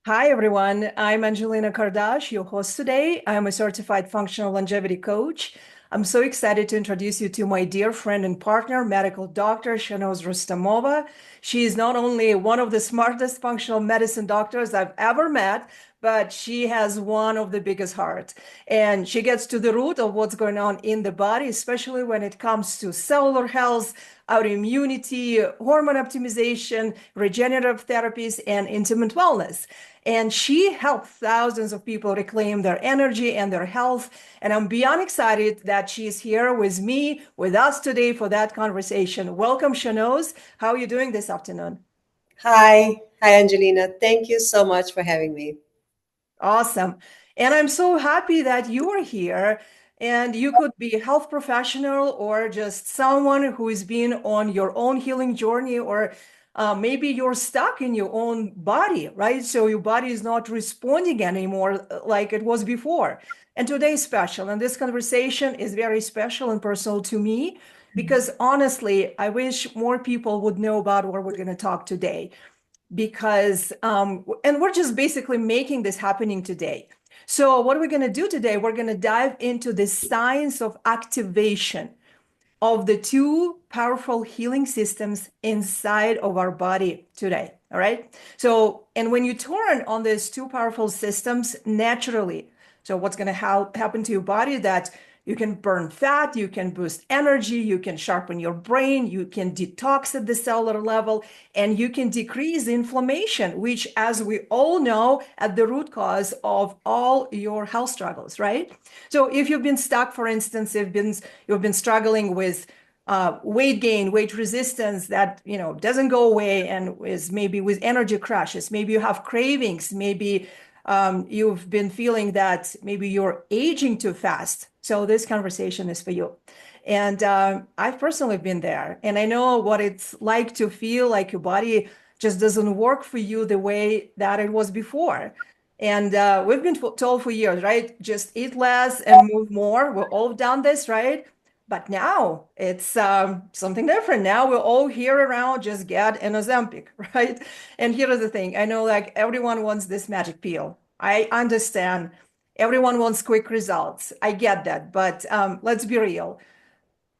Hi, everyone. I'm Angelina Kardash, your host today. I'm a certified functional longevity coach. I'm so excited to introduce you to my dear friend and partner, medical doctor Shahnoz Rustamova. She is not only one of the smartest functional medicine doctors I've ever met, but she has one of the biggest hearts. And she gets to the root of what's going on in the body, especially when it comes to cellular health, autoimmunity, hormone optimization, regenerative therapies, and intimate wellness. And she helped thousands of people reclaim their energy and their health. And I'm beyond excited that she's here with me, with us today for that conversation. Welcome, Shahnoz. How are you doing this afternoon? Hi, Angelina. Thank you so much for having me. Awesome. And I'm so happy that you are here. And you could be a health professional or just someone who has been on your own healing journey, or maybe you're stuck in your own body, right? So your body is not responding anymore like it was before. And today is special. And this conversation is very special and personal to me because honestly, I wish more people would know about what we're going to talk today because and we're just basically making this happening today. So what we're going to do today, we're going to dive into the science of activation of the two powerful healing systems inside of our body today. All right. So, and when you turn on these two powerful systems naturally, so what's going to happen to your body that you can burn fat, you can boost energy, you can sharpen your brain, you can detox at the cellular level, and you can decrease inflammation, which, as we all know, at the root cause of all your health struggles, right? So if you've been stuck, for instance, you've been struggling with weight gain, weight resistance that doesn't go away, and is maybe with energy crashes. Maybe you have cravings. Maybe you've been feeling that maybe you're aging too fast. So this conversation is for you. And I've personally been there, and I know what it's like to feel like your body just doesn't work for you the way that it was before. And we've been told for years, right? Just eat less and move more. We've all done this, right? But now it's something different. Now we're all here around, just get an Ozempic, right? And here's the thing. I know like everyone wants this magic pill. I understand. Everyone wants quick results. I get that. But let's be real.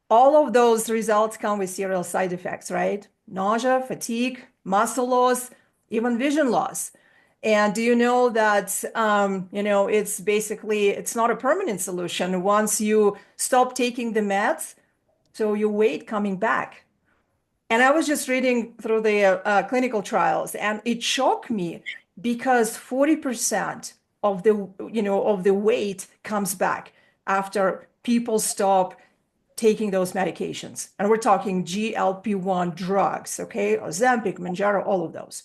All of those results come with serious side effects, right? Nausea, fatigue, muscle loss, even vision loss. And do you know that, it's basically, it's not a permanent solution. Once you stop taking the meds, so your weight coming back. And I was just reading through the clinical trials, and it shocked me because 40% of the weight comes back after people stop taking those medications. And we're talking GLP-1 drugs, okay? Ozempic, Manjaro, all of those.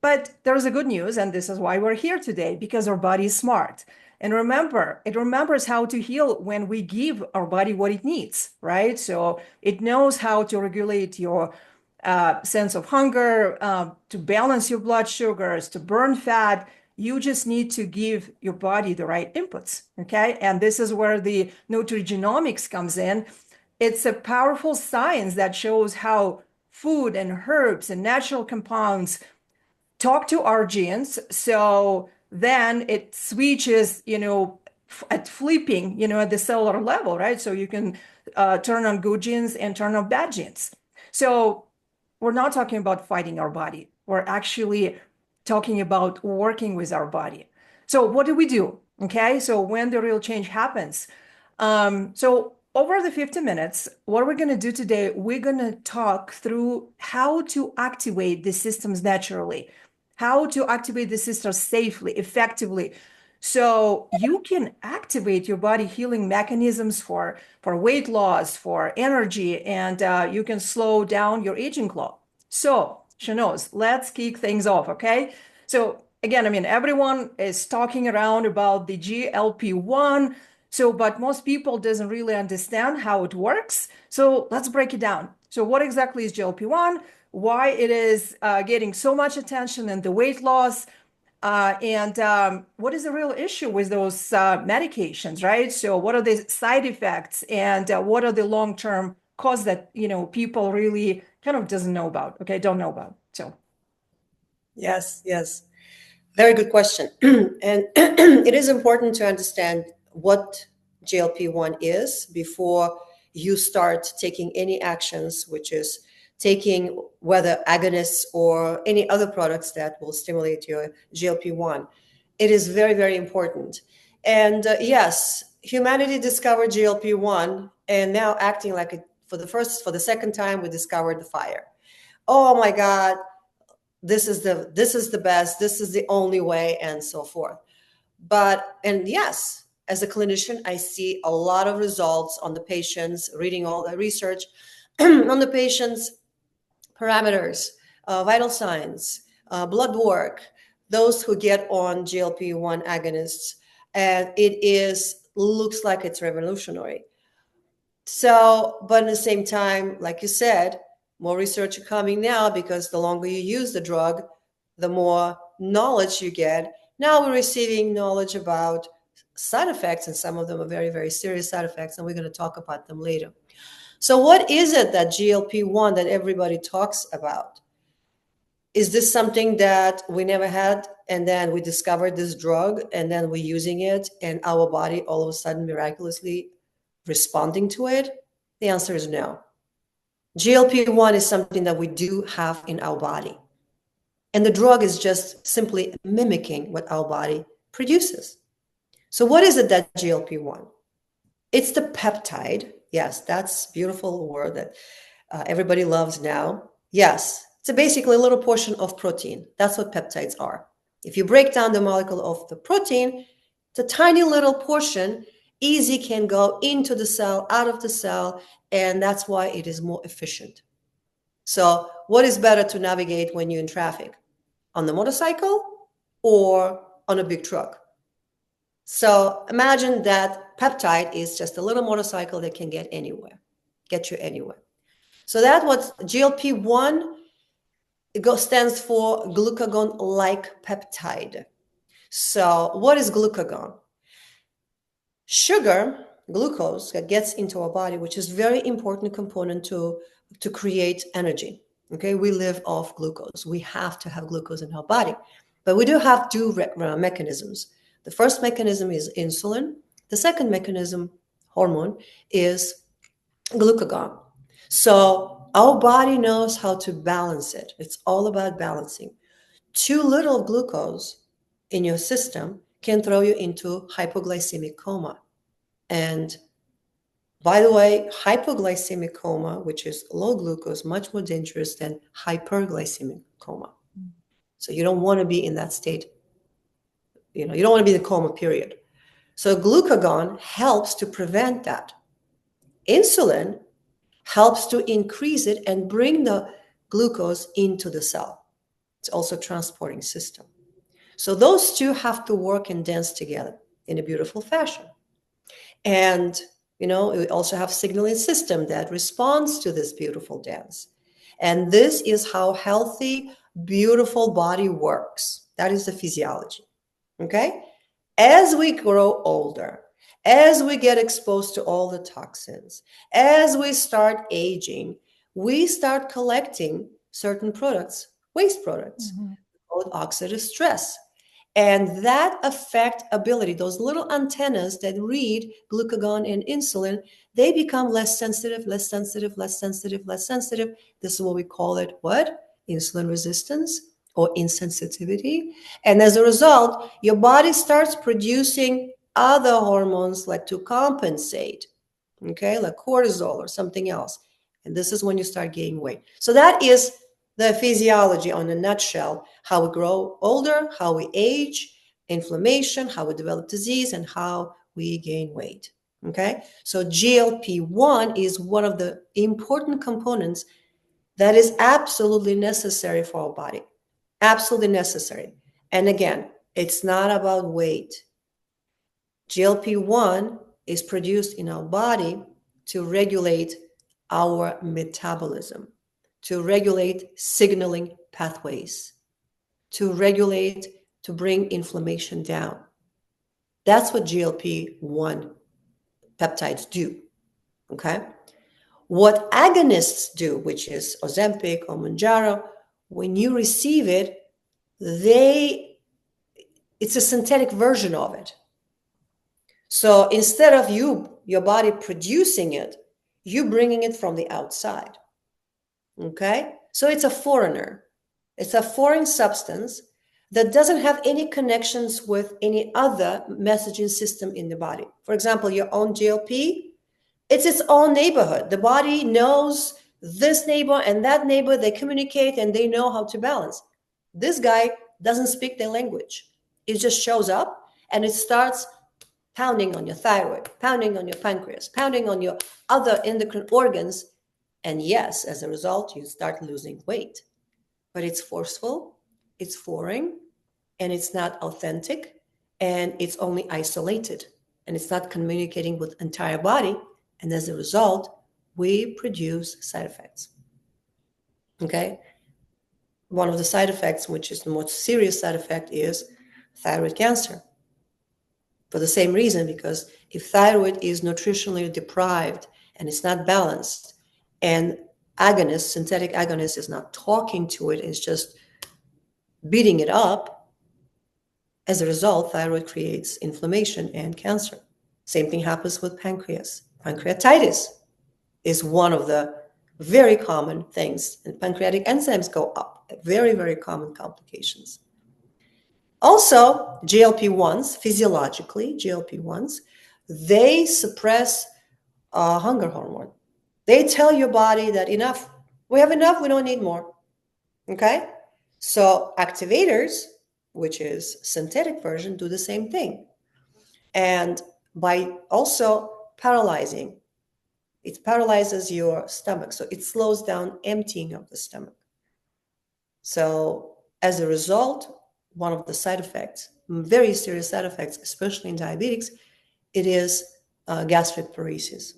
But there's a good news, and this is why we're here today, because our body is smart. And remember, it remembers how to heal when we give our body what it needs, right? So it knows how to regulate your sense of hunger, to balance your blood sugars, to burn fat. You just need to give your body the right inputs, okay? And this is where the nutrigenomics comes in. It's a powerful science that shows how food and herbs and natural compounds talk to our genes. So then it switches, at flipping, at the cellular level, right? So you can turn on good genes and turn on bad genes. So we're not talking about fighting our body. We're actually talking about working with our body. So what do we do? Okay. So when the real change happens. So over the 50 minutes, what we're going to do today, we're going to talk through how to activate the systems naturally, how to activate the system safely, effectively. So you can activate your body healing mechanisms for weight loss, for energy, and you can slow down your aging clock. So, Shahnoz, let's kick things off, okay? So again, I mean, everyone is talking around about the GLP-1. So, but most people doesn't really understand how it works. So let's break it down. So what exactly is GLP-1? Why it is getting so much attention and the weight loss? And what is the real issue with those medications, right? So what are the side effects and what are the long-term causes that, people really kind of doesn't know about, okay, don't know about. So, Yes, yes. Very good question. And it is important to understand what GLP-1 is before you start taking any actions, which is taking whether agonists or any other products that will stimulate your GLP-1. It is very, very important. And yes, humanity discovered GLP-1 and now acting like it for the second time, we discovered the fire. Oh my God, this is the best, this is the only way, and so forth. And yes, as a clinician, I see a lot of results on the patients, reading all the research on the patients, parameters, vital signs, blood work, those who get on GLP-1 agonists, and it is looks like it's revolutionary. So, but at the same time, like you said, more research are coming now because the longer you use the drug, the more knowledge you get. Now we're receiving knowledge about side effects, and some of them are very, very serious side effects, and we're going to talk about them later. So, what is it that GLP-1 that everybody talks about? Is this something that we never had, and then we discovered this drug, and then we're using it, and our body all of a sudden miraculously responding to it? The answer is no. GLP-1 is something that we do have in our body. And the drug is just simply mimicking what our body produces. So what is it that GLP-1? It's the peptide. Yes, that's a beautiful word that everybody loves now. Yes, it's basically a little portion of protein. That's what peptides are. If you break down the molecule of the protein, it's a tiny little portion, easy can go into the cell, out of the cell, and that's why it is more efficient. So what is better to navigate when you're in traffic? On the motorcycle or on a big truck? So imagine that peptide is just a little motorcycle that can get you anywhere. So that's what GLP-1 stands for, glucagon-like peptide. So what is glucagon? Sugar, glucose, that gets into our body, which is very important component to create energy. Okay, we live off glucose. We have to have glucose in our body, but we do have two mechanisms. The first mechanism is insulin. The second mechanism, hormone, is glucagon. So our body knows how to balance it. It's all about balancing. Too little glucose in your system can throw you into hypoglycemic coma. And by the way, hypoglycemic coma, which is low glucose, much more dangerous than hyperglycemic coma. So you don't want to be in that state. You don't want to be in the coma, period. So glucagon helps to prevent that. Insulin helps to increase it and bring the glucose into the cell. It's also a transporting system. So those two have to work and dance together in a beautiful fashion. And we also have signaling system that responds to this beautiful dance. And this is how healthy, beautiful body works. That is the physiology. Okay? As we grow older, as we get exposed to all the toxins, as we start aging, we start collecting certain products, waste products, called oxidative stress. And that affect ability, those little antennas that read glucagon and insulin, they become less sensitive, less sensitive, less sensitive, less sensitive. This is what we call it, what? Insulin resistance or insensitivity. And as a result, your body starts producing other hormones like to compensate, okay, like cortisol or something else. And this is when you start gaining weight. So that is the physiology on a nutshell, how we grow older, how we age, inflammation, how we develop disease, and how we gain weight. Okay, so GLP-1 is one of the important components that is absolutely necessary for our body. Absolutely necessary. And again, it's not about weight. GLP-1 is produced in our body to regulate our metabolism, to regulate signaling pathways, to bring inflammation down. That's what GLP-1 peptides do, okay? What agonists do, which is Ozempic or Mounjaro, when you receive it, they It's a synthetic version of it. So instead of your body producing it, you bringing it from the outside. Okay? So it's a foreigner. It's a foreign substance that doesn't have any connections with any other messaging system in the body. For example, your own GLP, it's its own neighborhood. The body knows this neighbor and that neighbor, they communicate and they know how to balance. This guy doesn't speak their language. It just shows up and it starts pounding on your thyroid, pounding on your pancreas, pounding on your other endocrine organs. And yes, as a result, you start losing weight. But it's forceful, it's foreign, and it's not authentic, and it's only isolated, and it's not communicating with the entire body. And as a result, we produce side effects. Okay? One of the side effects, which is the most serious side effect, is thyroid cancer. For the same reason, because if thyroid is nutritionally deprived and it's not balanced, and agonist, synthetic agonist, is not talking to it, it's just beating it up, as a result, thyroid creates inflammation and cancer. Same thing happens with pancreas. Pancreatitis is one of the very common things, and pancreatic enzymes go up, very, very common complications. Also, GLP-1s, physiologically, GLP-1s, they suppress hunger hormone. They tell your body that enough, we have enough, we don't need more. Okay? So activators, which is synthetic version, do the same thing. And by also paralyzing, it paralyzes your stomach. So it slows down emptying of the stomach. So as a result, one of the side effects, very serious side effects, especially in diabetics, it is gastric paresis.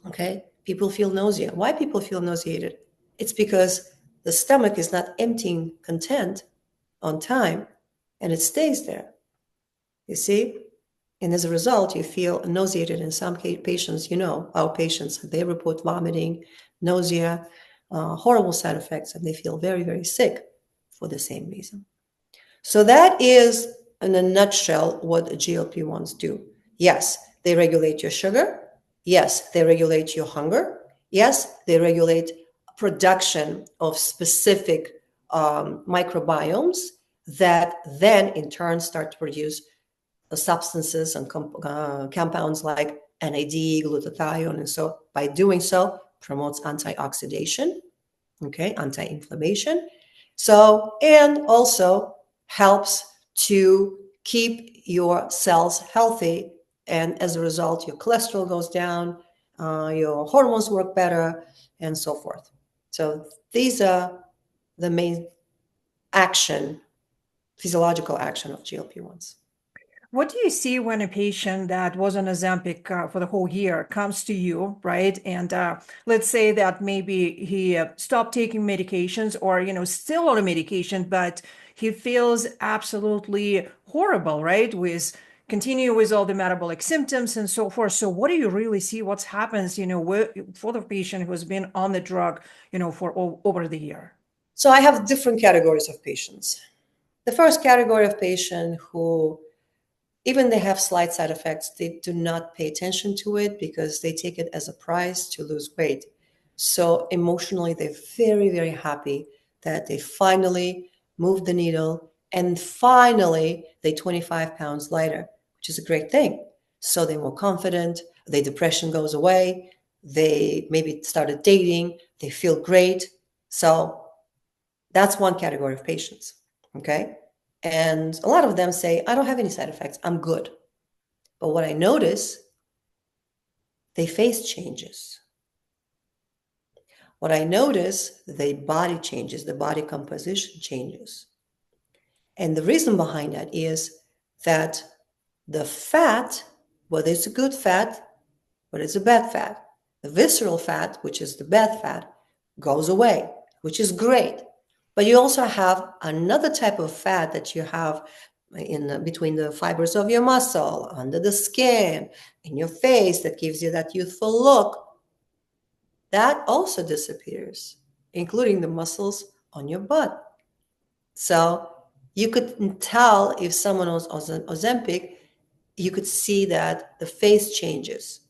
Okay? People feel nausea. Why people feel nauseated? It's because the stomach is not emptying content on time, and it stays there. You see? And as a result, you feel nauseated. In some patients, our patients, they report vomiting, nausea, horrible side effects, and they feel very, very sick for the same reason. So that is, in a nutshell, what GLP-1s do. Yes, they regulate your sugar. Yes, they regulate your hunger. Yes, they regulate production of specific microbiomes that then in turn start to produce the substances and compounds like NAD, glutathione, and so by doing so promotes antioxidation, okay, anti-inflammation. So, and also helps to keep your cells healthy, and as a result, your cholesterol goes down, your hormones work better, and so forth. So these are the main physiological action of GLP-1s. What do you see when a patient that was on Ozempic for the whole year comes to you, right? And let's say that maybe he stopped taking medications, or still on a medication, but he feels absolutely horrible, right? Continue with all the metabolic symptoms and so forth. So what do you really see? What happens, for the patient who's been on the drug, for over the year? So I have different categories of patients. The first category of patient who, even they have slight side effects, they do not pay attention to it because they take it as a prize to lose weight. So emotionally, they're very, very happy that they finally moved the needle and finally they're 25 pounds lighter, which is a great thing. So they're more confident, their depression goes away, they maybe started dating, they feel great. So that's one category of patients, okay? And a lot of them say, I don't have any side effects, I'm good. But what I notice, they face changes. What I notice, their body changes, the body composition changes. And the reason behind that is that the fat, whether it's a good fat, whether it's a bad fat, the visceral fat, which is the bad fat, goes away, which is great. But you also have another type of fat that you have in between the fibers of your muscle, under the skin, in your face, that gives you that youthful look. That also disappears, including the muscles on your butt. So You could tell if someone was on Ozempic, you could see that the face changes,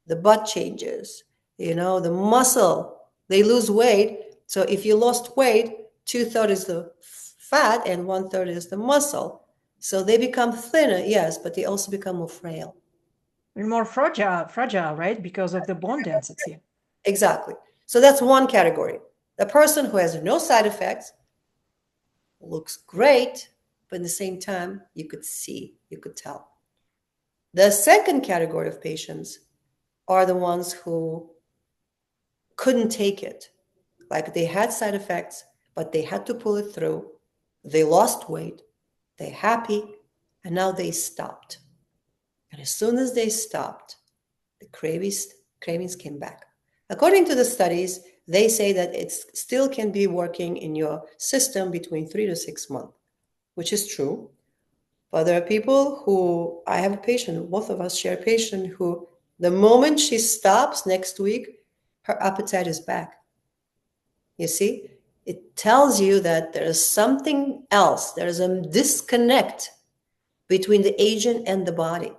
the butt changes, the muscle, they lose weight. So if you lost weight, 2/3 is the fat and 1/3 is the muscle. So they become thinner, yes, but they also become more frail. And more fragile, right? Because of the bone density. Exactly. So that's one category. The person who has no side effects looks great, but at the same time, you could see, you could tell. The second category of patients are the ones who couldn't take it. Like they had side effects, but they had to pull it through. They lost weight, they're happy, and now they stopped. And as soon as they stopped, the cravings came back. According to the studies, they say that it still can be working in your system between 3 to 6 months, which is true. But there are people who, I have a patient, both of us share a patient who, the moment she stops next week, her appetite is back. You see, it tells you that there is something else. There is a disconnect between the agent and the body.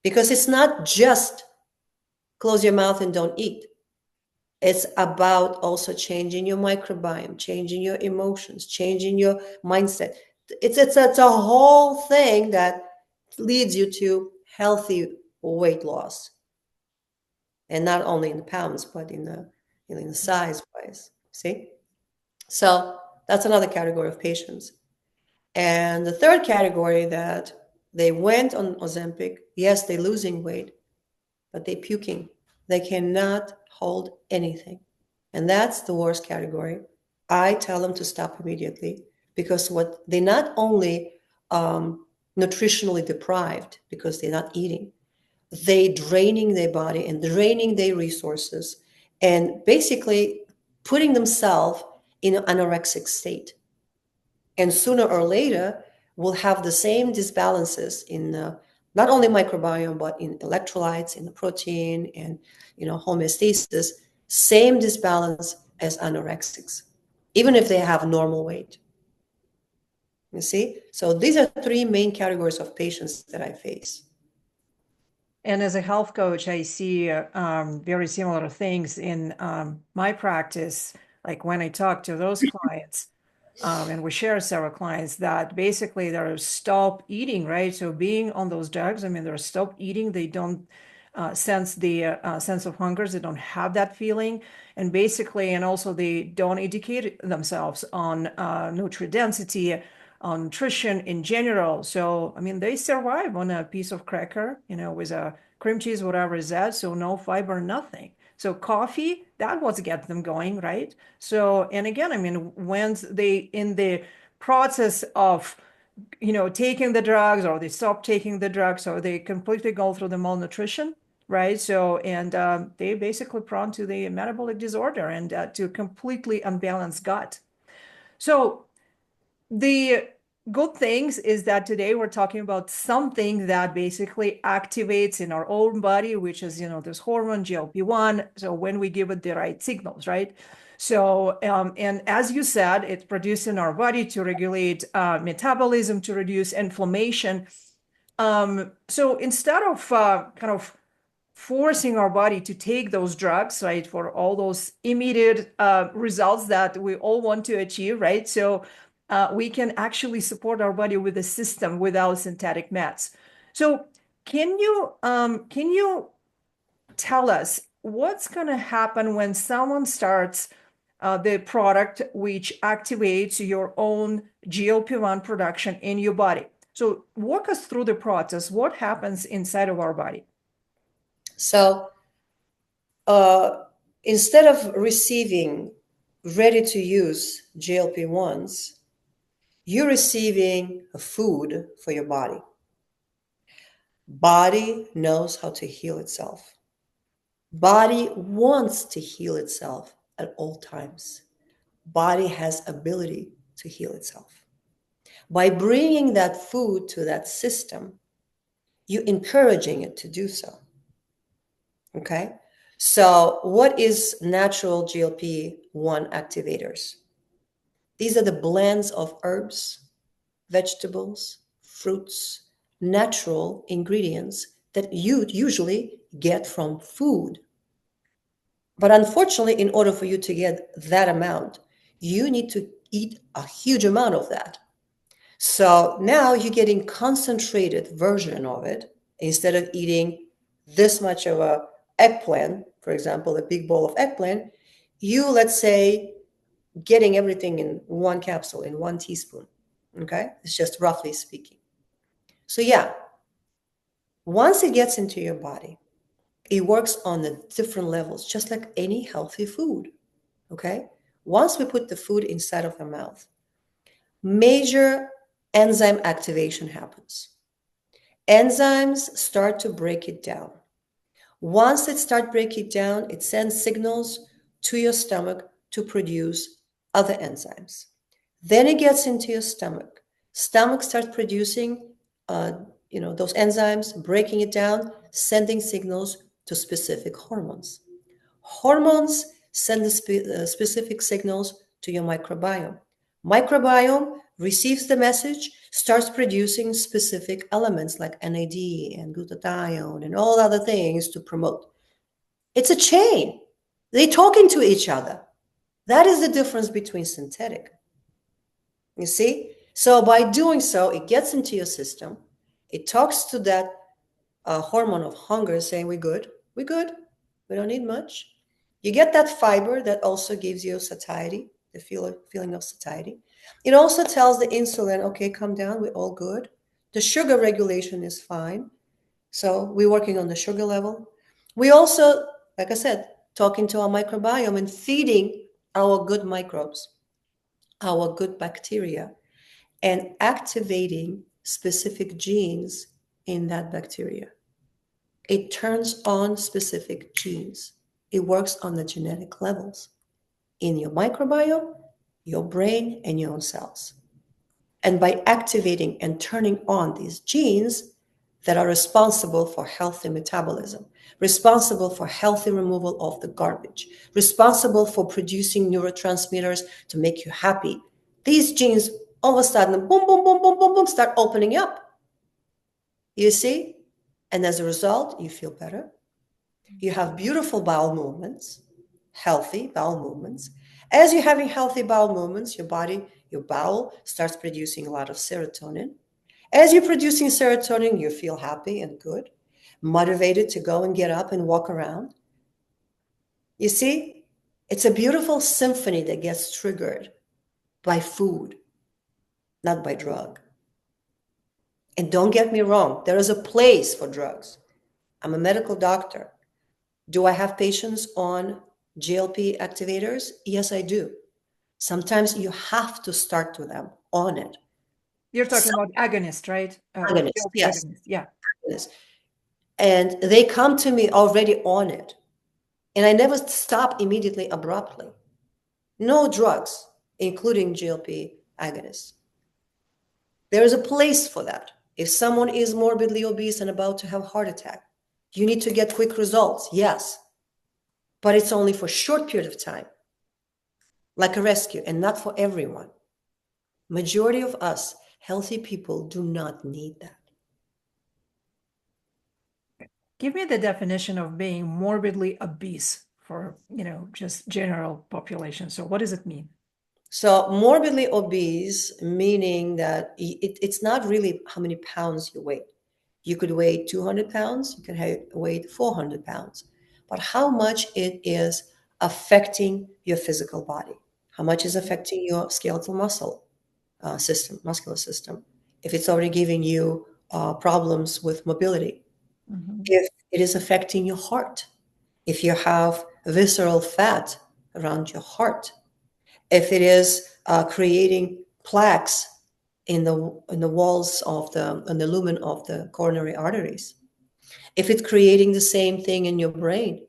Because it's not just close your mouth and don't eat. It's about also changing your microbiome, changing your emotions, changing your mindset. It's a whole thing that leads you to healthy weight loss, and not only in the pounds, but in the size wise. See, so that's another category of patients. And the third category that they went on Ozempic, yes, they're losing weight, but they're puking. They cannot hold anything. And that's the worst category. I tell them to stop immediately because what they're not only nutritionally deprived because they're not eating, they draining their body and draining their resources and basically putting themselves in an anorexic state. And sooner or later, we'll have the same disbalances in not only microbiome, but in electrolytes, in the protein, and homeostasis, same disbalance as anorexics, even if they have normal weight. You see? So these are three main categories of patients that I face. And as a health coach, I see very similar things in my practice. Like when I talk to those clients, and we share several clients that basically they're stop eating, right? So being on those drugs, I mean, they're stop eating. They don't sense the sense of hunger. They don't have that feeling. And basically, and also they don't educate themselves on nutrient density, on nutrition in general. So, I mean, they survive on a piece of cracker, with a cream cheese, whatever is that. So no fiber, nothing. So coffee, that was get them going, right? So, and again, I mean, once they in the process of, taking the drugs or they stop taking the drugs or they completely go through the malnutrition, right? So, and they basically prone to the metabolic disorder and to completely unbalanced gut. So the good things is that today we're talking about something that basically activates in our own body, which is, this hormone GLP-1. So when we give it the right signals, right? So, and as you said, it's produced in our body to regulate metabolism, to reduce inflammation. So instead of kind of forcing our body to take those drugs, right, for all those immediate results that we all want to achieve, right? So we can actually support our body with a system without synthetic meds. So can you tell us what's going to happen when someone starts the product which activates your own GLP-1 production in your body? So walk us through the process. What happens inside of our body? So instead of receiving ready to use GLP-1s, you're receiving a food for your body. Body knows how to heal itself. Body wants to heal itself at all times. Body has ability to heal itself. By bringing that food to that system, you're encouraging it to do so. Okay? So, what is natural GLP-1 activators? These are the blends of herbs, vegetables, fruits, natural ingredients that you'd usually get from food. But unfortunately, in order for you to get that amount, you need to eat a huge amount of that. So now you're getting concentrated version of it instead of eating this much of a eggplant, for example, a big bowl of eggplant, you, let's say, getting everything in one capsule, in one teaspoon. Okay? It's just roughly speaking. So yeah, once it gets into your body, it works on the different levels, just like any healthy food. Okay? Once we put the food inside of the mouth, major enzyme activation happens. Enzymes start to break it down. Once it starts breaking it down, it sends signals to your stomach to produce other enzymes. Then it gets into your stomach. Stomach starts producing, those enzymes, breaking it down, sending signals to specific hormones. Hormones send the specific signals to your microbiome. Microbiome receives the message, starts producing specific elements like NAD and glutathione and all other things to promote. It's a chain. They're talking to each other. That is the difference between synthetic. You see? So by doing so, it gets into your system. It talks to that hormone of hunger saying, we're good. We're good. We don't need much. You get that fiber that also gives you satiety, the feeling of satiety. It also tells the insulin, okay, come down, we're all good. The sugar regulation is fine. So we're working on the sugar level. We also, like I said, talking to our microbiome and feeding our good microbes, our good bacteria, and activating specific genes in that bacteria. It turns on specific genes. It works on the genetic levels in your microbiome, your brain, and your own cells. And by activating and turning on these genes that are responsible for healthy metabolism, responsible for healthy removal of the garbage, responsible for producing neurotransmitters to make you happy, these genes all of a sudden, boom, boom, boom, boom, boom, boom, start opening up. You see? And as a result, you feel better. You have beautiful bowel movements, healthy bowel movements. As you're having healthy bowel movements, your body, your bowel starts producing a lot of serotonin. As you're producing serotonin, you feel happy and good, motivated to go and get up and walk around. You see, it's a beautiful symphony that gets triggered by food, not by drug. And don't get me wrong, there is a place for drugs. I'm a medical doctor. Do I have patients on GLP activators? Yes, I do. Sometimes you have to start with them on it. You're talking about agonist, right? Agonists, GLP yes. agonist, yeah. And they come to me already on it. And I never stop immediately, abruptly. No drugs, including GLP agonists. There is a place for that. If someone is morbidly obese and about to have a heart attack, you need to get quick results, yes. But it's only for a short period of time, like a rescue, and not for everyone. Majority of us, healthy people, do not need that. Give me the definition of being morbidly obese for, just general population. So what does it mean? So morbidly obese, meaning that it's not really how many pounds you weigh. You could weigh 200 pounds, you could weigh 400 pounds, but how much it is affecting your physical body, how much is affecting your skeletal muscular system, if it's already giving you problems with mobility, if it is affecting your heart, if you have visceral fat around your heart, if it is creating plaques in the walls of in the lumen of the coronary arteries, if it's creating the same thing in your brain,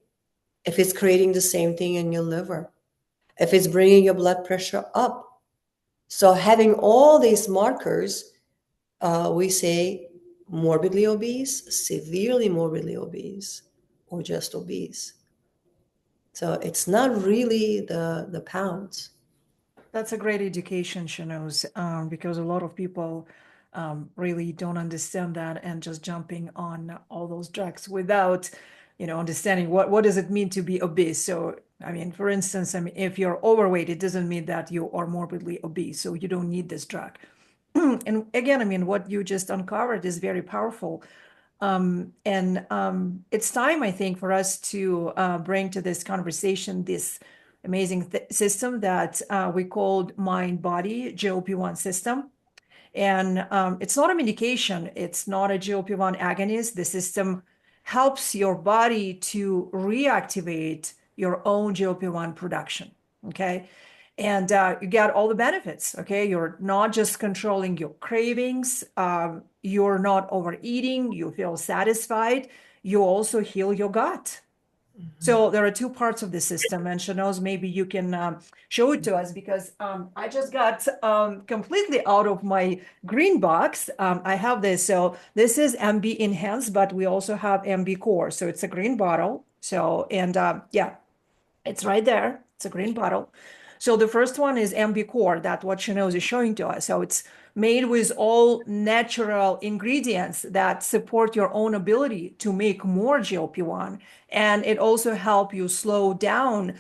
if it's creating the same thing in your liver, if it's bringing your blood pressure up. So having all these markers, we say morbidly obese, severely morbidly obese, or just obese. So it's not really the pounds. That's a great education, Shahnoz, because a lot of people really don't understand that and just jumping on all those drugs without, understanding what does it mean to be obese. So, I mean, for instance, I mean, if you're overweight, it doesn't mean that you are morbidly obese, so you don't need this drug. And again, I mean, what you just uncovered is very powerful. And it's time, I think, for us to bring to this conversation this amazing system that we called mind body GLP-1 system. And it's not a medication, it's not a GLP-1 agonist. The system helps your body to reactivate your own GLP-1 production. Okay. And you get all the benefits. Okay. You're not just controlling your cravings, you're not overeating, you feel satisfied, you also heal your gut. So there are two parts of the system, and Shahnoz, maybe you can show it to us because I just got completely out of my green box. I have this. So this is MB Enhanced, but we also have MB Core. So it's a green bottle. So, and yeah, it's right there. It's a green bottle. So the first one is MB Core. That's what Shahnoz is showing to us. So it's made with all natural ingredients that support your own ability to make more GLP-1. And it also helps you slow down,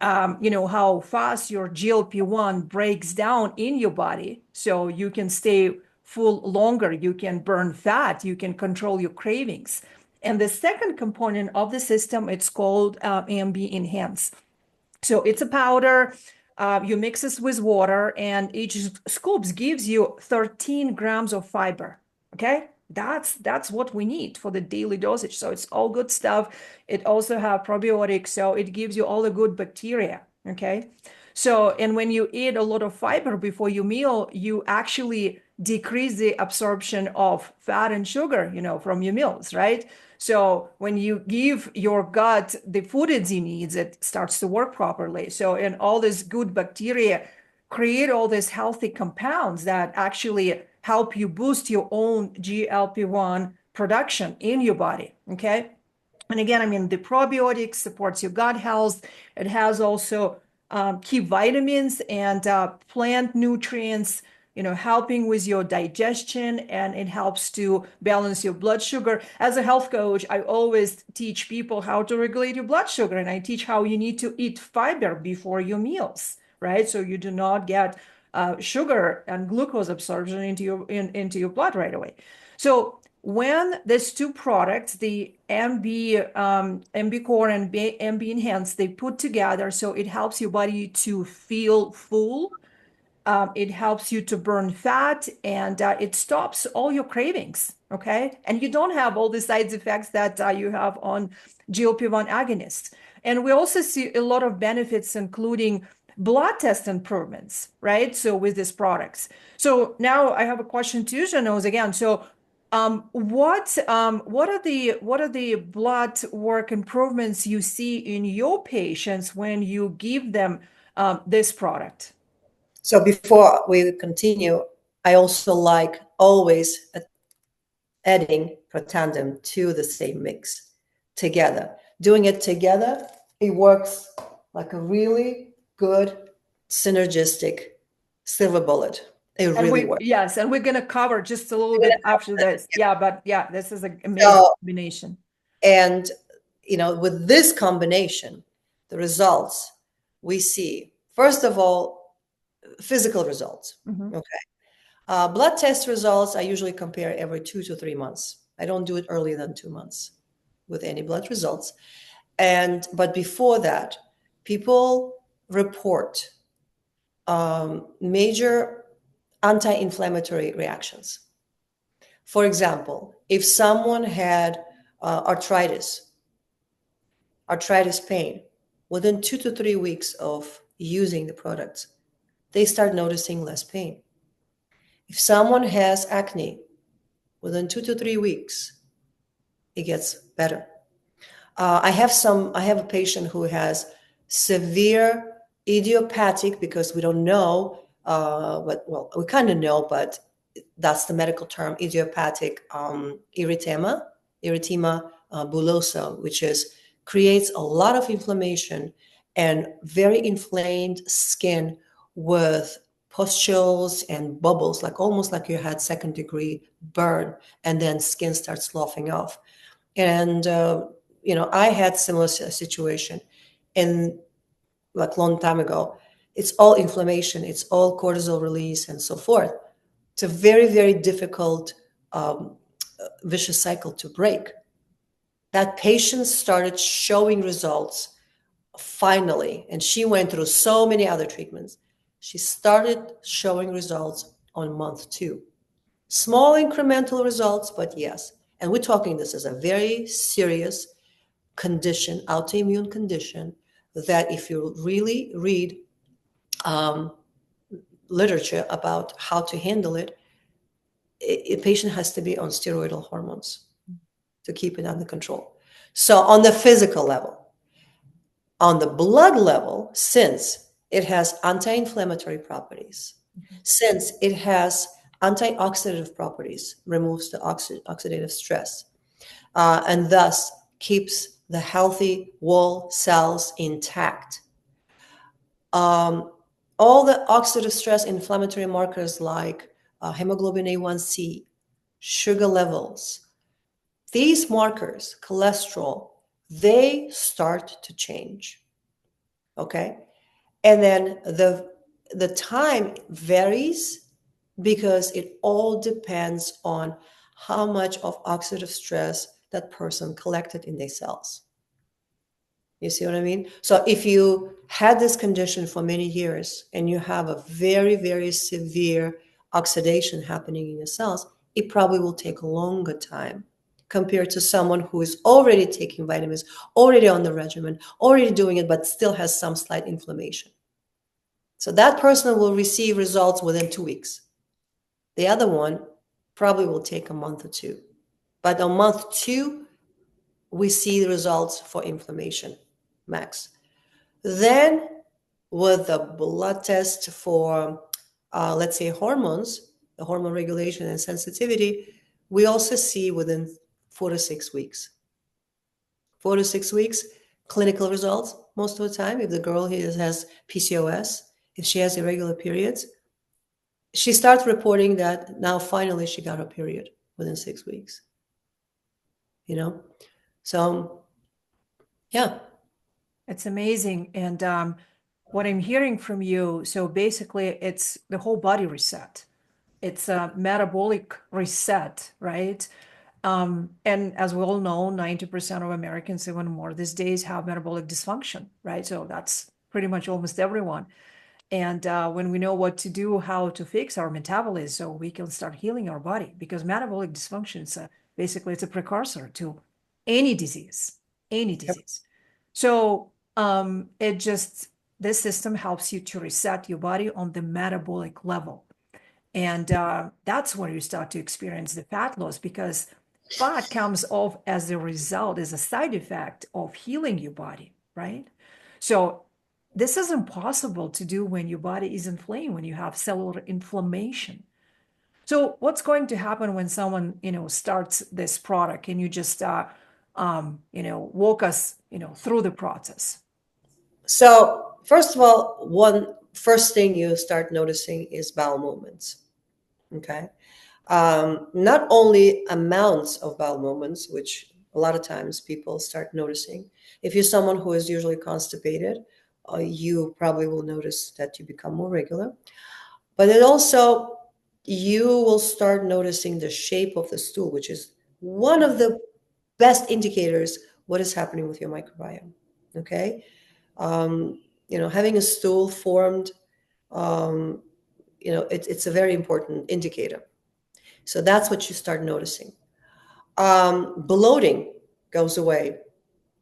how fast your GLP-1 breaks down in your body. So you can stay full longer. You can burn fat. You can control your cravings. And the second component of the system, it's called MB Enhance. So it's a powder. You mix this with water, and each scoop gives you 13 grams of fiber. Okay, that's what we need for the daily dosage. So it's all good stuff. It also have probiotics, so it gives you all the good bacteria. Okay, so and when you eat a lot of fiber before your meal, you actually decrease the absorption of fat and sugar, from your meals, right? So when you give your gut the food it needs, it starts to work properly. So, and all this good bacteria create all these healthy compounds that actually help you boost your own GLP-1 production in your body. Okay. And again, I mean, the probiotics supports your gut health. It has also key vitamins and plant nutrients, helping with your digestion, and it helps to balance your blood sugar. As a health coach, I always teach people how to regulate your blood sugar, and I teach how you need to eat fiber before your meals, right? So you do not get sugar and glucose absorption into your blood right away. So when these two products, the MB Core and MB Enhanced, they put together, so it helps your body to feel full. It helps you to burn fat, and it stops all your cravings. Okay, and you don't have all the side effects that you have on GLP-1 agonists. And we also see a lot of benefits, including blood test improvements, right? So with these products. So now I have a question to you, Shahnoz, again. So what are the blood work improvements you see in your patients when you give them this product? So before we continue, I also like always adding Protandim to the same mix together. Doing it together, it works like a really good synergistic silver bullet. It And really works. yes, and we're going to cover just a little bit after this. Yeah, but yeah, this is an amazing So, combination. and with this combination, the results we see, first of all, physical results. Mhm. Okay. Blood test results, I usually compare every 2 to 3 months. I don't do it earlier than 2 months with any blood results. But before that, people report major anti-inflammatory reactions. For example, if someone had arthritis pain, within 2 to 3 weeks of using the products, they start noticing less pain. If someone has acne, within 2 to 3 weeks, it gets better. I have a patient who has severe idiopathic, because we don't know, we kind of know, but that's the medical term, idiopathic erythema bullosa, which creates a lot of inflammation and very inflamed skin with pustules and bubbles, like almost like you had second degree burn, and then skin starts sloughing off. And I had similar situation, and like long time ago. It's all inflammation, it's all cortisol release, and so forth. It's a very, very difficult um, vicious cycle to break. That patient started showing results finally, and she went through so many other treatments. She started showing results on month 2. Small incremental results, but yes. And we're talking, this is a very serious condition, autoimmune condition, that if you really read um, literature about how to handle it, a patient has to be on steroidal hormones to keep it under control. So on the physical level, on the blood level, since it has anti-inflammatory properties, since it has antioxidant properties, removes the oxidative stress, and thus keeps the healthy wall cells intact. All the oxidative stress inflammatory markers like hemoglobin A1C, sugar levels, these markers, cholesterol, they start to change. Okay? And then the time varies because it all depends on how much of oxidative stress that person collected in their cells. You see what I mean? So if you had this condition for many years and you have a very, very severe oxidation happening in your cells, it probably will take a longer time compared to someone who is already taking vitamins, already on the regimen, already doing it, but still has some slight inflammation. So that person will receive results within 2 weeks. The other one probably will take a month or two. But on month 2, we see the results for inflammation max. Then with the blood test for, let's say, hormones, the hormone regulation and sensitivity, we also see within 4 to 6 weeks. 4 to 6 weeks, clinical results most of the time. If the girl has PCOS, if she has irregular periods, she starts reporting that now finally she got her period within 6 weeks. So yeah. It's amazing. And what I'm hearing from you, so basically it's the whole body reset. It's a metabolic reset, right? And as we all know, 90% of Americans, even more these days, have metabolic dysfunction, right? So that's pretty much almost everyone. And when we know what to do, how to fix our metabolism, so we can start healing our body, because metabolic dysfunction is basically it's a precursor to any disease, any Yep. disease. So it just this system helps you to reset your body on the metabolic level, and that's where you start to experience the fat loss, because fat comes off as a result, as a side effect of healing your body, right? So this is impossible to do when your body is inflamed, when you have cellular inflammation. So what's going to happen when someone, starts this product? Can you just, walk us, through the process? So first of all, one first thing you start noticing is bowel movements. Okay. Not only amounts of bowel movements, which a lot of times people start noticing. If you're someone who is usually constipated, you probably will notice that you become more regular. But it also, you will start noticing the shape of the stool, which is one of the best indicators what is happening with your microbiome. Okay. Having a stool formed, it's a very important indicator. So that's what you start noticing. Bloating goes away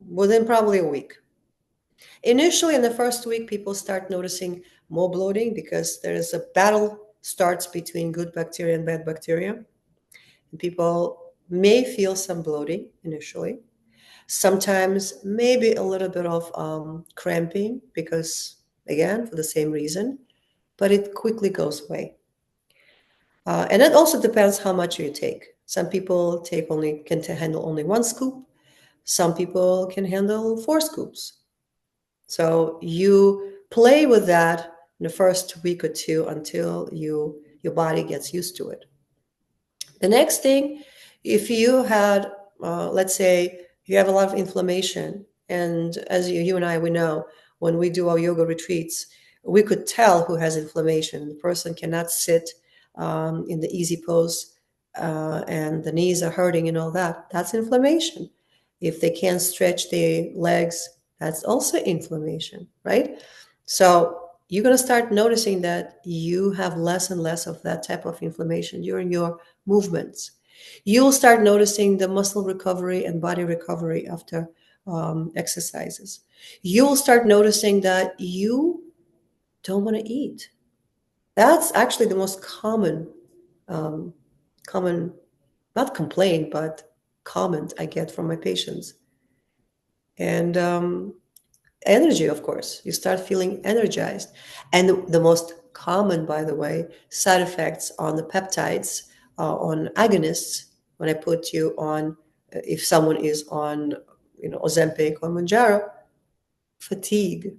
within probably a week. Initially, in the first week, people start noticing more bloating because there is a battle starts between good bacteria and bad bacteria. And people may feel some bloating initially. Sometimes maybe a little bit of cramping because, again, for the same reason, but it quickly goes away. And it also depends how much you take. Some people can handle only 1 scoop. Some people can handle 4 scoops. So you play with that in the first week or two until your body gets used to it. The next thing, if you had, let's say, you have a lot of inflammation, and as you and I, we know when we do our yoga retreats, we could tell who has inflammation. The person cannot sit in the easy pose, and the knees are hurting and all that. That's inflammation. If they can't stretch their legs, that's also inflammation, right? So you're going to start noticing that you have less and less of that type of inflammation during your movements. You'll start noticing the muscle recovery and body recovery after exercises. You'll start noticing that you don't want to eat. That's actually the most um, common, not complaint, but comment I get from my patients. And energy, of course. You start feeling energized. And the most common, by the way, side effects on the peptides, on agonists, when I put you on, if someone is on, Ozempic or Manjaro, fatigue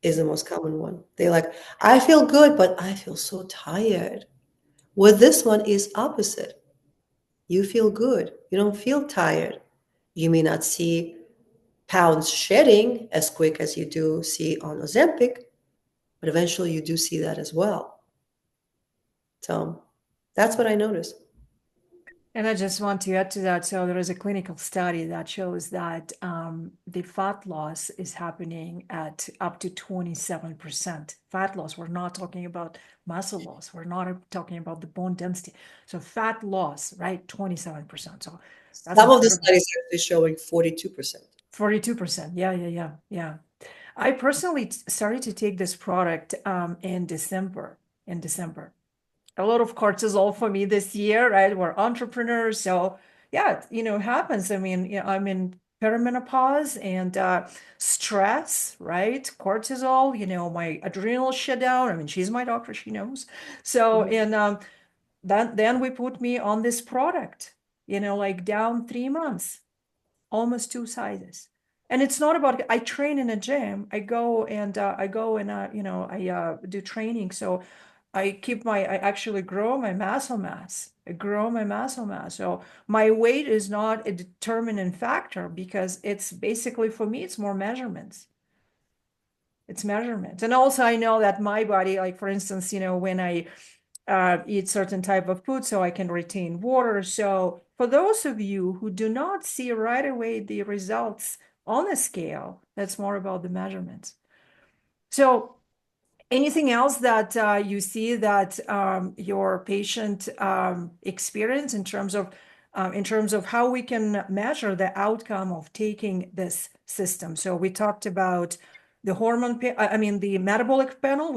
is the most common one. They're like, I feel good, but I feel so tired. With this one is opposite. You feel good. You don't feel tired. You may not see pounds shedding as quick as you do see on Ozempic, but eventually you do see that as well. So that's what I noticed. And I just want to add to that. So there is a clinical study that shows that the fat loss is happening at up to 27%. Fat loss, we're not talking about muscle loss. We're not talking about the bone density. So fat loss, right? 27%. So that's Some of the incredible. studies are actually showing 42%. 42%. Yeah. I personally started to take this product in December. A lot of cortisol for me this year, right? We're entrepreneurs, so yeah, it happens. I mean, I'm in perimenopause and stress, right? Cortisol, my adrenal shutdown. I mean, she's my doctor, she knows. So, and then we put me on this product, like down 3 months, almost two sizes. And it's not about, I train in a gym. I go and I do training. So I actually grow my muscle mass. I grow my muscle mass. So my weight is not a determining factor because it's basically, for me, it's more measurements. It's measurements. And also I know that my body, like for instance, when I eat certain type of food so I can retain water. So for those of you who do not see right away the results on a scale, that's more about the measurements. So anything else that you see that your patient experience in terms of how we can measure the outcome of taking this system? So we talked about the hormone, the metabolic panel.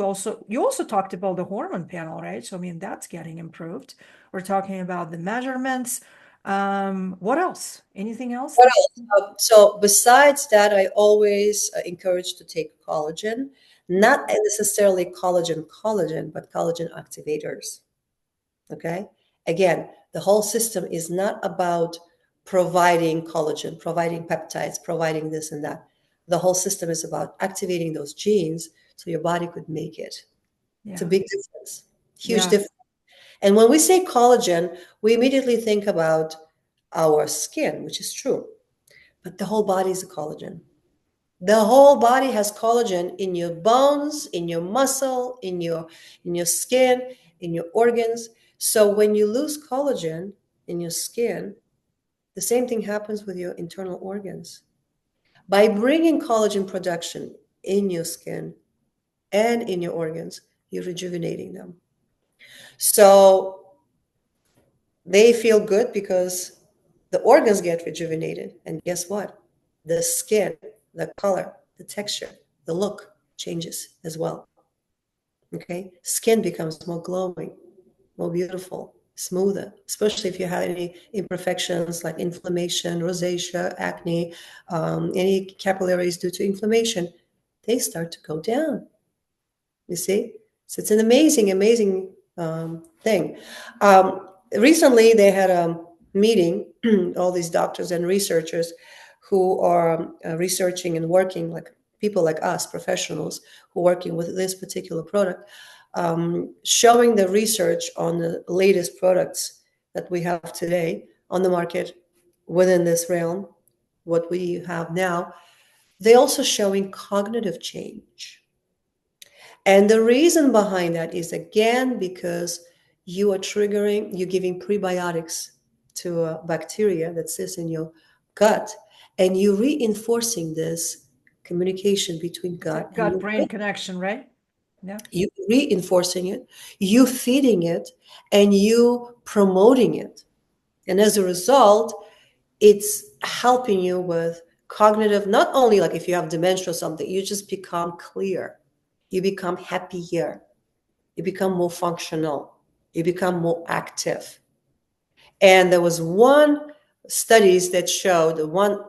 You also talked about the hormone panel, right? So, that's getting improved. We're talking about the measurements. What else? Anything else? What else? So besides that, I always encourage to take collagen, not necessarily collagen, but collagen activators. Okay. Again, the whole system is not about providing collagen, providing peptides, providing this and that. The whole system is about activating those genes so your body could make it. It's a Yeah. big difference, huge Yeah. difference. And when we say collagen, we immediately think about our skin, which is true, but the whole body is a collagen. The whole body has collagen in your bones, in your muscle, in your skin, in your organs. So when you lose collagen in your skin, the same thing happens with your internal organs. By bringing collagen production in your skin and in your organs, you're rejuvenating them. So they feel good because the organs get rejuvenated. And guess what? The skin, the color, the texture, the look changes as well. Okay? Skin becomes more glowing, more beautiful, smoother, especially if you have any imperfections like inflammation, rosacea, acne, any capillaries due to inflammation, they start to go down. You see? So it's an amazing thing. Recently, they had a meeting, all these doctors and researchers who are researching and working, like people like us, professionals who are working with this particular product, showing the research on the latest products that we have today on the market within this realm, what we have now, they also showing cognitive change. And the reason behind that is again because you're giving prebiotics to a bacteria that sits in your gut, and you're reinforcing this communication between It's a gut and your gut-brain brain. connection, right? Yeah. You reinforcing it, you feeding it, and you promoting it. And as a result, it's helping you with cognitive, not only like if you have dementia or something, you just become clear, you become happier, you become more functional, you become more active. And there was one studies that showed one,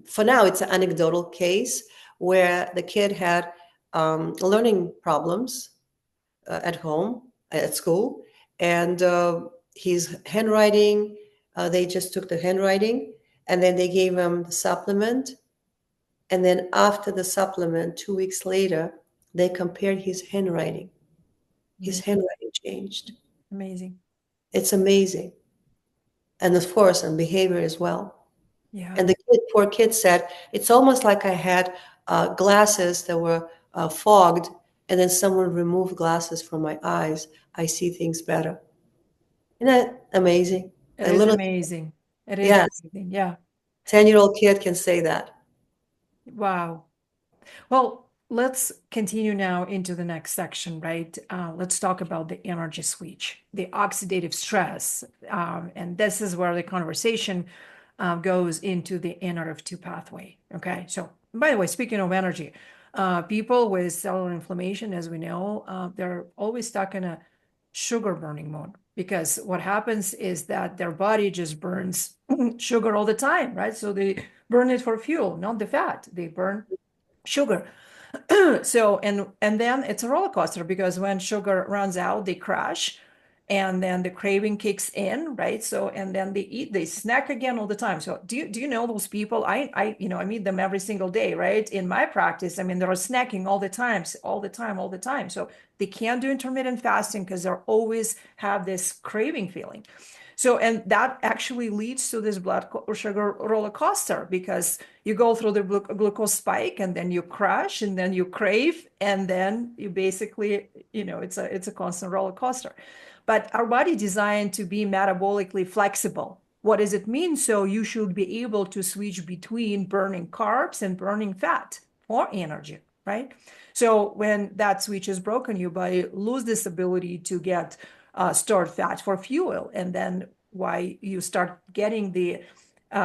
for now it's an anecdotal case where the kid had learning problems at home, at school, and his handwriting, they just took the handwriting and then they gave him the supplement. And then after the supplement, 2 weeks later, they compared his handwriting. His Amazing. handwriting changed. Amazing. It's amazing. And of course, on behavior as well. Yeah. And the kid, poor kid said, it's almost like I had glasses that were fogged, and then someone removed glasses from my eyes. I see things better. Isn't that amazing? It A is little, amazing. It is yes, amazing. Yeah. 10-year-old kid can say that. Wow. Well, let's continue now into the next section, right? Let's talk about the energy switch, the oxidative stress. And this is where the conversation goes into the Nrf2 pathway. Okay. So, by the way, speaking of energy, people with cellular inflammation, as we know, they're always stuck in a sugar burning mode because what happens is that their body just burns sugar all the time, right? So they burn it for fuel, not the fat. They burn sugar. So and then it's a roller coaster because when sugar runs out, they crash, and then the craving kicks in, right? So and then they snack again all the time. So do you know those people? I meet them every single day, right? In my practice, I mean, they're snacking all the time, all the time, all the time. So they can't do intermittent fasting because they're always have this craving feeling. So, and that actually leads to this blood sugar roller coaster because you go through the glucose spike and then you crash and then you crave and then you basically, it's a constant roller coaster. But our body designed to be metabolically flexible. What does it mean? So you should be able to switch between burning carbs and burning fat for energy, right? So when that switch is broken, your body lose this ability to get stored fat for fuel, and then why you start getting the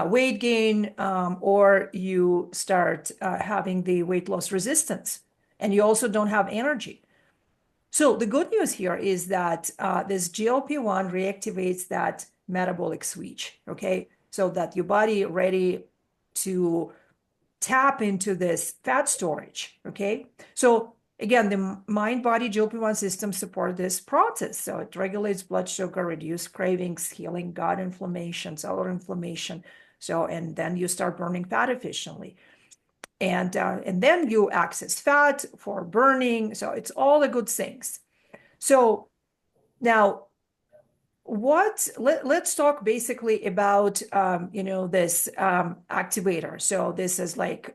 weight gain, or you start having the weight loss resistance, and you also don't have energy. So the good news here is that this GLP-1 reactivates that metabolic switch, okay? So that your body ready to tap into this fat storage, okay? So again, the mind-body GLP-1 system support this process. So it regulates blood sugar, reduce cravings, healing gut inflammation, cellular inflammation. So, and then you start burning fat efficiently. And then you access fat for burning. So it's all the good things. So now let's talk basically about this activator. So this is like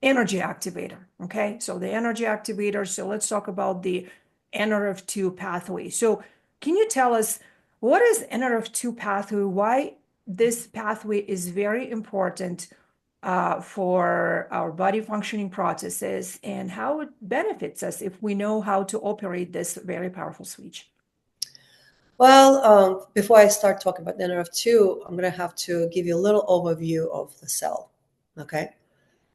energy activator. Okay, so the energy activator. So let's talk about the Nrf2 pathway. So can you tell us what is Nrf2 pathway? Why this pathway is very important for our body functioning processes, and how it benefits us if we know how to operate this very powerful switch? Well, before I start talking about NRF2, I'm going to have to give you a little overview of the cell. Okay.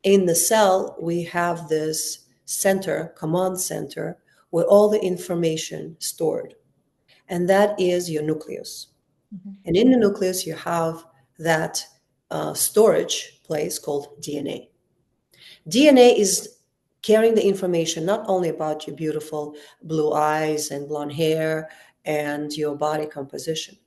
In the cell, we have this center, command center, where all the information stored. And that is your nucleus. Mhm. And in the nucleus, you have that storage place called DNA. DNA is carrying the information not only about your beautiful blue eyes and blonde hair and your body composition.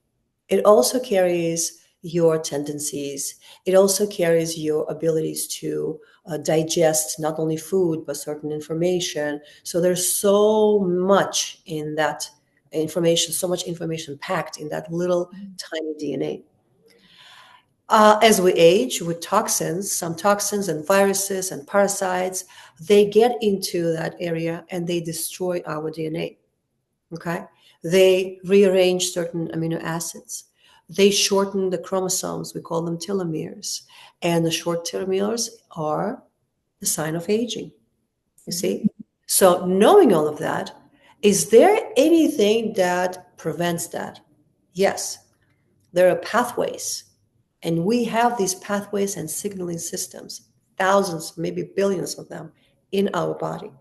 It also carries your tendencies. It also carries your abilities to digest not only food, but certain information. So there's so much in that information, so much information packed in that little tiny DNA. As we age with toxins, some toxins and viruses and parasites, they get into that area and they destroy our DNA. Okay? They rearrange certain amino acids. They shorten the chromosomes. We call them telomeres. And the short telomeres are the sign of aging. You see? So, knowing all of that, is there anything that prevents that? Yes, there are pathways. And we have these pathways and signaling systems, thousands, maybe billions of them in our body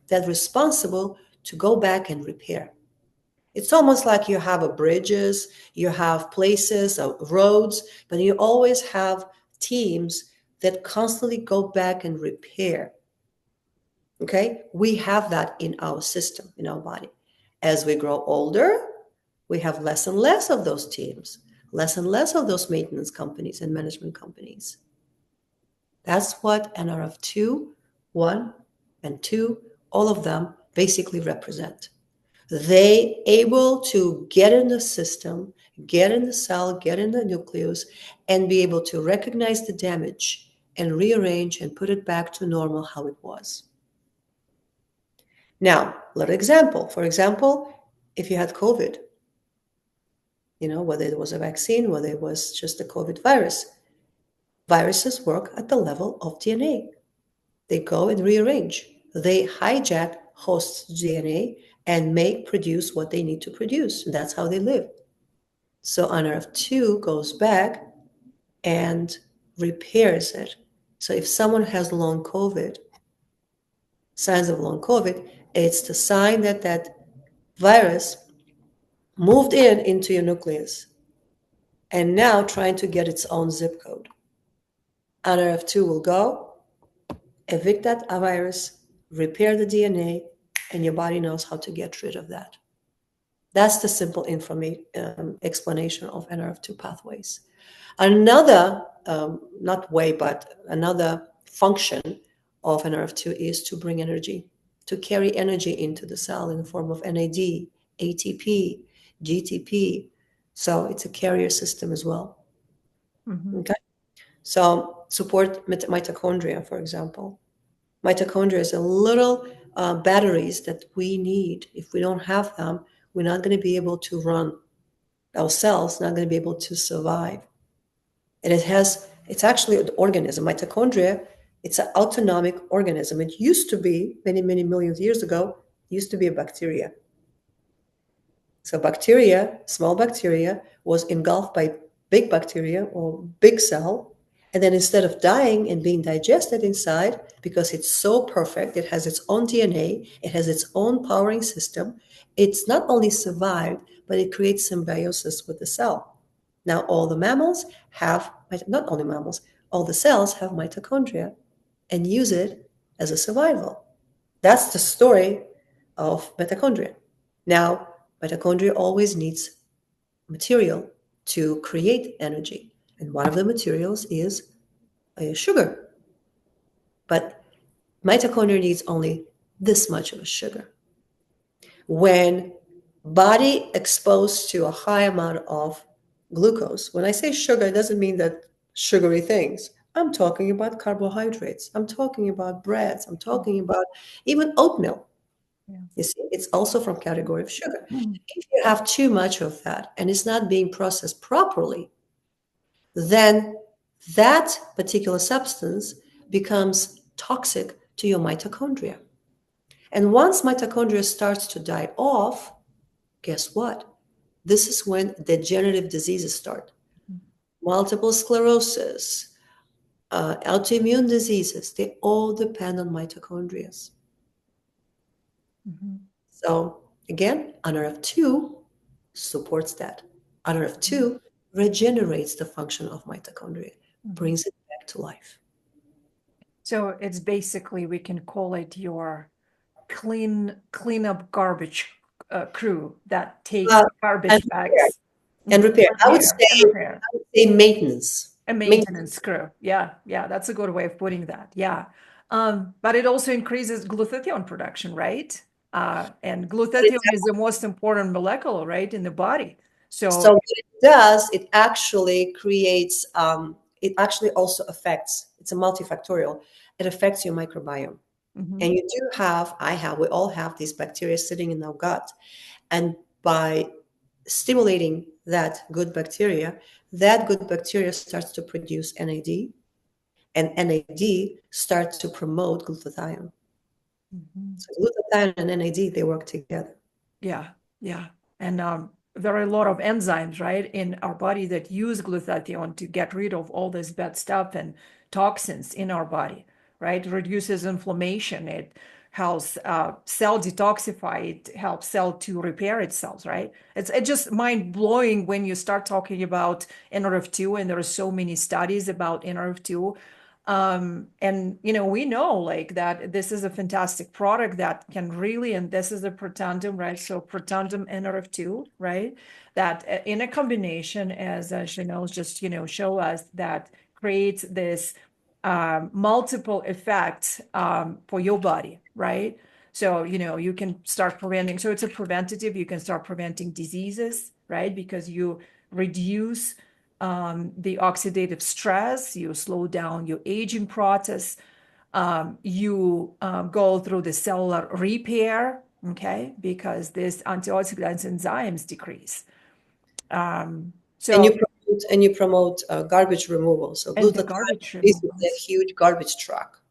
that are responsible to go back and repair. It's almost like you have a bridges, you have places, roads, but you always have teams that constantly go back and repair. Okay? We have that in our system, in our body. As we grow older, we have less and less of those teams, less and less of those maintenance companies and management companies. That's what NRF2, 1 and 2, all of them basically represent. They able to get in the system, get in the cell, get in the nucleus, and be able to recognize the damage and rearrange and put it back to normal how it was. Now, little example. For example, if you had COVID, whether it was a vaccine, whether it was just a COVID virus, viruses work at the level of DNA. They go and rearrange. They hijack host DNA and produce what they need to produce. That's how they live. So NRF2 goes back and repairs it. So if someone has long COVID, signs of long COVID, it's the sign that that virus moved into your nucleus and now trying to get its own zip code. NRF2 will go, evict that virus, repair the DNA, and your body knows how to get rid of that. That's the simple explanation of NRF2 pathways. Another, not way, but another function of NRF2 is to bring energy, to carry energy into the cell in the form of NAD, ATP, GTP. So it's a carrier system as well. Okay. So support mitochondria, for example. Mitochondria is a little batteries that we need. If we don't have them, we're not going to be able to run our cells, not going to be able to survive. And it's actually an organism. Mitochondria, it's an autonomic organism. It used to be, many, many millions of years ago, used to be a bacteria. So bacteria, small bacteria, was engulfed by big bacteria or big cell. And then instead of dying and being digested inside, because it's so perfect, it has its own DNA, it has its own powering system, it's not only survived, but it creates symbiosis with the cell. Now, all the mammals have, not only mammals, all the cells have mitochondria and use it as a survival. That's the story of mitochondria. Now, mitochondria always needs material to create energy. And one of the materials is sugar. But mitochondria needs only this much of a sugar. When body exposed to a high amount of glucose, when I say sugar, it doesn't mean that sugary things. I'm talking about carbohydrates. I'm talking about breads. I'm talking about even oatmeal. Yeah. You see, it's also from category of sugar. If you have too much of that and it's not being processed properly, then that particular substance becomes toxic to your mitochondria. And once mitochondria starts to die off, guess what? This is when degenerative diseases start. Multiple sclerosis, autoimmune diseases, they all depend on mitochondria. So again, NRF2 supports that. NRF2 regenerates the function of mitochondria, brings it back to life. So it's basically, we can call it your clean up garbage crew that takes garbage bags. and repair. I would Repair and repair. say maintenance. A Maintenance. maintenance curve. Yeah, yeah, that's a good way of putting that. Yeah. But it also increases glutathione production, right? And glutathione is the most important molecule, right, in the body. So So, what it does, it actually creates, it actually also affects, it's a multifactorial, it affects your microbiome. mhm, And you do have, I have, we all have these bacteria sitting in our gut. And by stimulating that good bacteria starts to produce NAD, and NAD starts to promote glutathione. mhm. So glutathione and NAD, they work together. Yeah, yeah. And there are a lot of enzymes, right, in our body that use glutathione to get rid of all this bad stuff and toxins in our body, right? Reduces inflammation. It helps cell detoxify. It helps cell to repair itself, right? It's just mind blowing when you start talking about Nrf2, and there are so many studies about Nrf2. And we know like that this is a fantastic product that can really, and this is a protandum, right? So protandum Nrf2, right? That in a combination, as Shahnoz just show us, that creates this multiple effects for your body, right? So you can start preventing. So it's a preventative. You can start preventing diseases, right? Because you reduce the oxidative stress, you slow down your aging process, you go through the cellular repair, okay, because this antioxidants enzymes decrease. And So, you promote garbage removal. So and the glutathione garbage is a removals. huge garbage truck.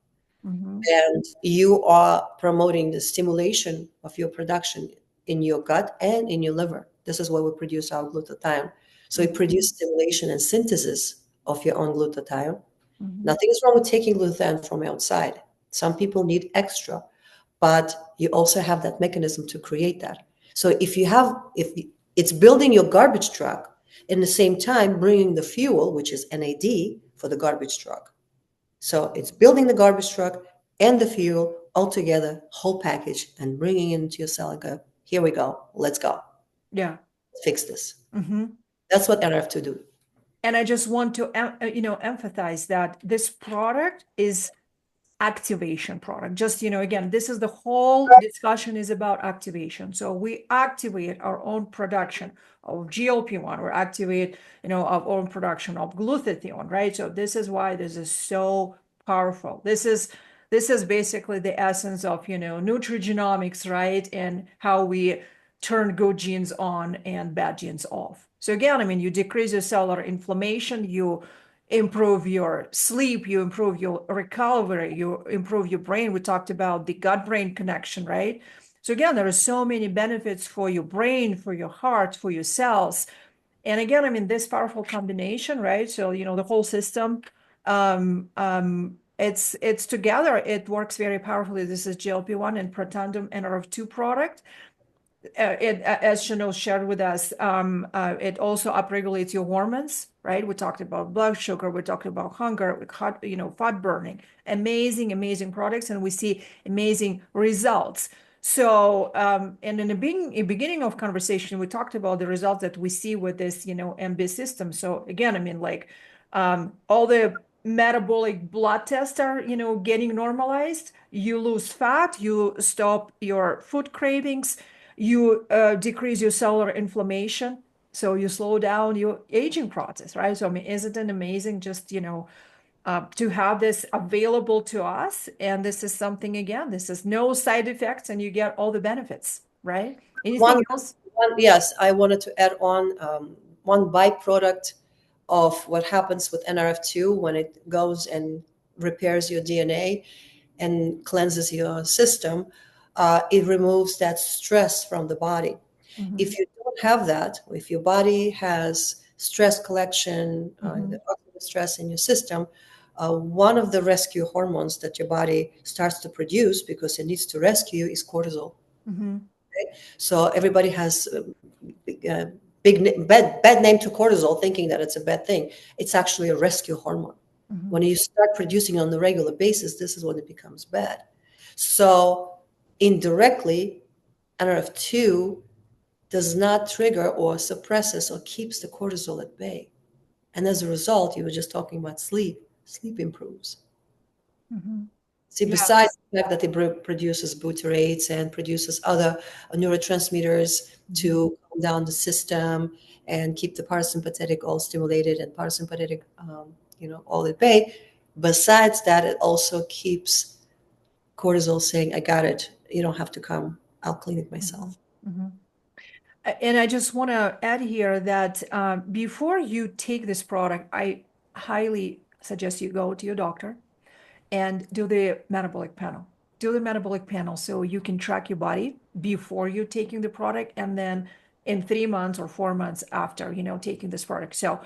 Mhm, And you are promoting the stimulation of your production in your gut and in your liver. This is where we produce our glutathione. So it mhm, produces stimulation and synthesis of your own glutathione. mhm. Nothing is wrong with taking glutathione from outside. Some people need extra, but you also have that mechanism to create that. So if it's building your garbage truck, in the same time bringing the fuel, which is NAD, for the garbage truck. So it's building the garbage truck and the fuel all together, whole package, and bringing it into your cell and go, here we go, let's go, Yeah. fix this. Mhm. That's what NRF2 do. And I just want to emphasize that this product is activation product. Just again, this is the whole discussion is about activation. So we activate our own production of GLP-1, or activate our own production of glutathione, right? So this is why this is so powerful. This is basically the essence of nutrigenomics, right? And how we turn good genes on and bad genes off. So again, I mean, you decrease your cellular inflammation, you improve your sleep, you improve your recovery, you improve your brain. We talked about the gut-brain connection, right? So again, there are so many benefits for your brain, for your heart, for your cells. And again, I mean, this powerful combination, right? So, the whole system, it's together, it works very powerfully. This is GLP-1 and protandum Nrf2 product. As Shahnoz shared with us, it also upregulates your hormones, right? We talked about blood sugar, we talked about hunger, fat burning. Amazing, amazing products, and we see amazing results. So, and in the beginning of conversation, we talked about the results that we see with this, MB system. So again, I mean, like, all the metabolic blood tests are, getting normalized. You lose fat, you stop your food cravings, you decrease your cellular inflammation, so you slow down your aging process, right? So I mean, isn't it amazing just to have this available to us? And this is something, again, this is no side effects, and you get all the benefits, right? Anything One, else? yes, I wanted to add on one byproduct of what happens with NRF2 when it goes and repairs your DNA and cleanses your system. It removes that stress from the body. Mm-hmm. If you don't have that, if your body has stress collection, Mm-hmm. the oxidative stress in your system, one of the rescue hormones that your body starts to produce because it needs to rescue is cortisol. Mm-hmm. So everybody has bad name to cortisol, thinking that it's a bad thing. It's actually a rescue hormone. Mm-hmm. When you start producing on a regular basis, this is when it becomes bad. So indirectly, NRF2 does not trigger or suppresses or keeps the cortisol at bay. And as a result, you were just talking about sleep. Sleep improves. Mhm. See, Yeah. besides the fact that it produces butyrates and produces other neurotransmitters Mhm. to calm down the system and keep the parasympathetic all stimulated and parasympathetic, all at bay. Besides that, it also keeps cortisol saying, "I got it. You don't have to come. I'll clean it Mhm. myself." Mhm. And I just want to add here that before you take this product, I highly suggest you go to your doctor and do the metabolic panel. Do the metabolic panel so you can track your body before you're taking the product, and then in 3 months or 4 months after, taking this product. So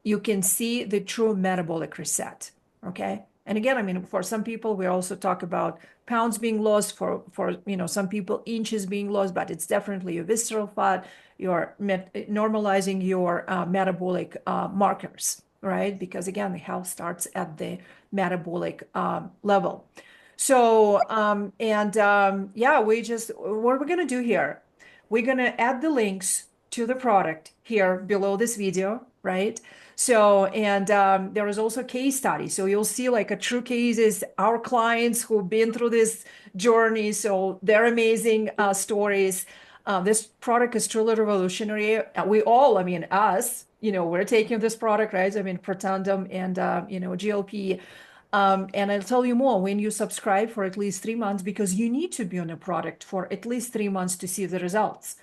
you can see the true metabolic reset. Okay. And again, I mean, for some people, we also talk about pounds being lost, for some people inches being lost, but it's definitely your visceral fat. You're normalizing your metabolic markers, right? Because again, the health starts at the metabolic level. So, yeah, what we're going to do here, we're going to add the links to the product here below this video, right? So, and there is also case study. So you'll see like a true cases, our clients who've been through this journey. So they're amazing stories. This product is truly revolutionary. We all, I mean, us, we're taking this product, right? I mean, Protandim and, GLP. And I'll tell you more when you subscribe for at least 3 months, because you need to be on a product for at least 3 months to see the results.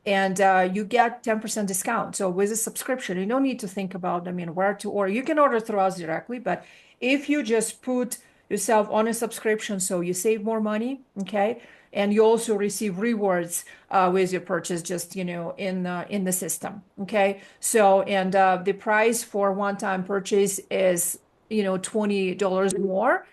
And you get 10% discount. So with a subscription, you don't need to think about, I mean, where to order. You can order through us directly, but if you just put yourself on a subscription, so you save more money, okay? And you also receive rewards with your purchase, just in the system, okay? So, and the price for one-time purchase is $20 more.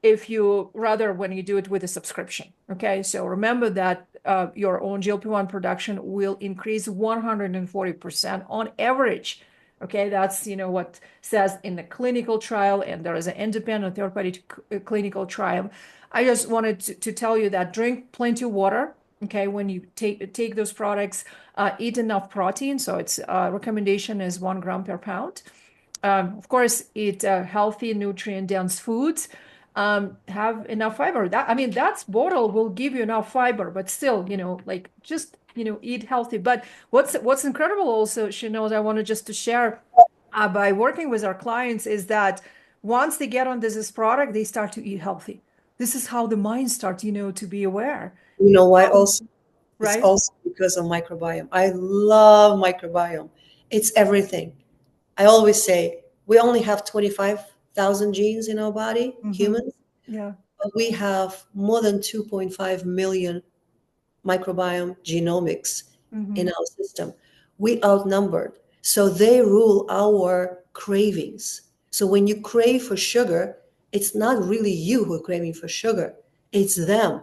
If you rather when you do it with a subscription. Okay, so remember that your own GLP-1 production will increase 140% on average. Okay, that's what says in the clinical trial, and there is an independent third-party clinical trial. I just wanted to tell you that drink plenty of water. Okay, when you take those products, eat enough protein. So its recommendation is 1 gram per pound. Of course, eat healthy, nutrient-dense foods. Have enough fiber. That, I mean, that bottle will give you enough fiber, but still, like just eat healthy. But what's incredible also, she knows, I wanted just to share by working with our clients is that once they get on this product, they start to eat healthy. This is how the mind starts, to be aware, You know why also? It's right? also because of microbiome. I love microbiome. It's everything. I always say we only have 25,000 genes in our body, Mm-hmm. humans, Yeah. but we have more than 2.5 million microbiome genomics Mm-hmm. in our system. We outnumbered. So they rule our cravings. So when you crave for sugar, it's not really you who are craving for sugar, it's them.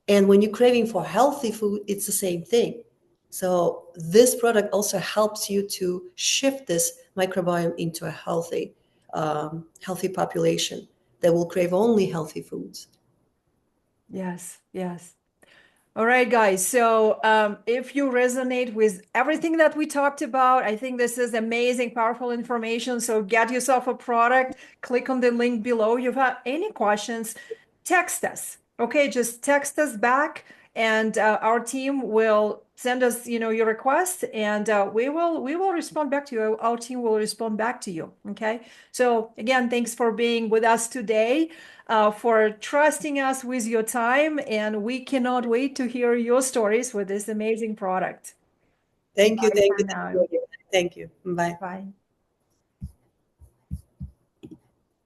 And when you're craving for healthy food, it's the same thing. So this product also helps you to shift this microbiome into a healthy population that will crave only healthy foods. Yes. Yes. All right, guys. So if you resonate with everything that we talked about, I think this is amazing, powerful information. So get yourself a product, click on the link below. If you have any questions, text us. Okay, just text us back, and our team will send us, your request, and we will respond back to you. Our team will respond back to you. Okay. So again, thanks for being with us today, for trusting us with your time, and we cannot wait to hear your stories with this amazing product. Thank you. Bye Thank for you. now. Thank you. Bye. Bye.